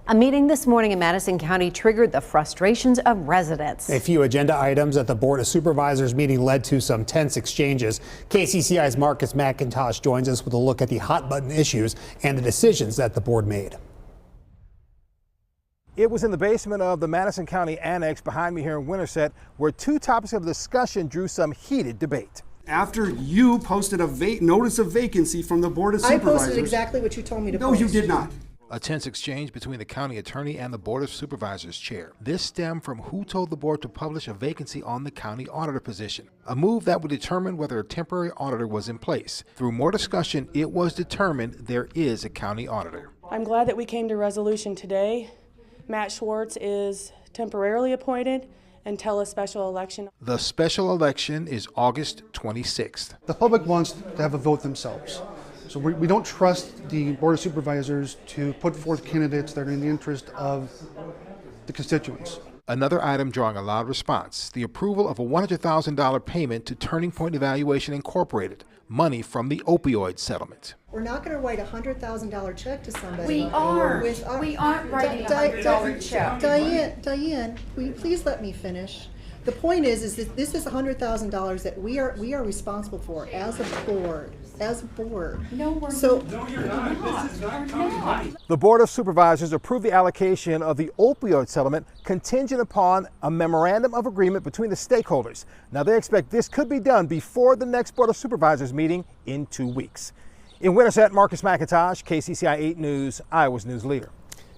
A meeting this morning in Madison County triggered the frustrations of residents. A few agenda items at the Board of Supervisors meeting led to some tense exchanges. KCCI's Marcus McIntosh joins us with a look at the hot button issues and the decisions that the board made. It was in the basement of the Madison County Annex behind me here in Winterset where two topics of discussion drew some heated debate. After you posted a notice of vacancy from the Board of Supervisors. I posted exactly what you told me to post. No, you did not. A tense exchange between the county attorney and the Board of Supervisors chair. This stemmed from who told the board to publish a vacancy on the county auditor position, a move that would determine whether a temporary auditor was in place. Through more discussion, it was determined there is a county auditor. I'm glad that we came to resolution today. Matt Schwartz is temporarily appointed until a special election. The special election is August 26th. The public wants to have a vote themselves. So we don't trust the Board of Supervisors to put forth candidates that are in the interest of the constituents. Another item drawing a loud response, the approval of a $100,000 payment to Turning Point Evaluation Incorporated, money from the opioid settlement. We're not going to write a $100,000 check to somebody. We aren't writing a $100 check. Diane, will you please let me finish? The point is that this is $100,000 that we are responsible for as a board. No, we're not. The Board of Supervisors approved the allocation of the opioid settlement contingent upon a memorandum of agreement between the stakeholders. Now they expect this could be done before the next Board of Supervisors meeting in 2 weeks. In Winterset, Marcus McIntosh, KCCI 8 News, Iowa's news leader.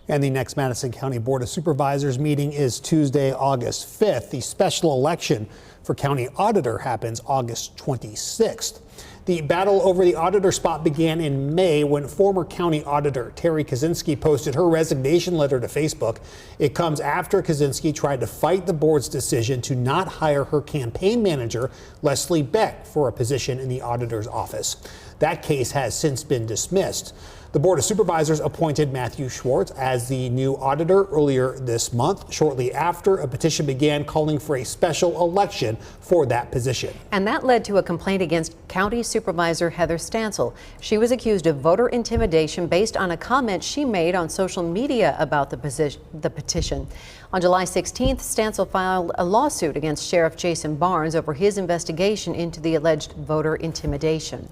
And the next Madison County Board of Supervisors meeting is Tuesday, August 5th. The special election for county auditor happens August 26th. The battle over the auditor spot began in May when former county auditor Terry Kaczynski posted her resignation letter to Facebook. It comes after Kaczynski tried to fight the board's decision to not hire her campaign manager, Leslie Beck, for a position in the auditor's office. That case has since been dismissed. The Board of Supervisors appointed Matthew Schwartz as the new auditor earlier this month, shortly after a petition began calling for a special election for that position. And that led to a complaint against County Supervisor Heather Stansel. She was accused of voter intimidation based on a comment she made on social media about the petition. On July 16th, Stansel filed a lawsuit against Sheriff Jason Barnes over his investigation into the alleged voter intimidation.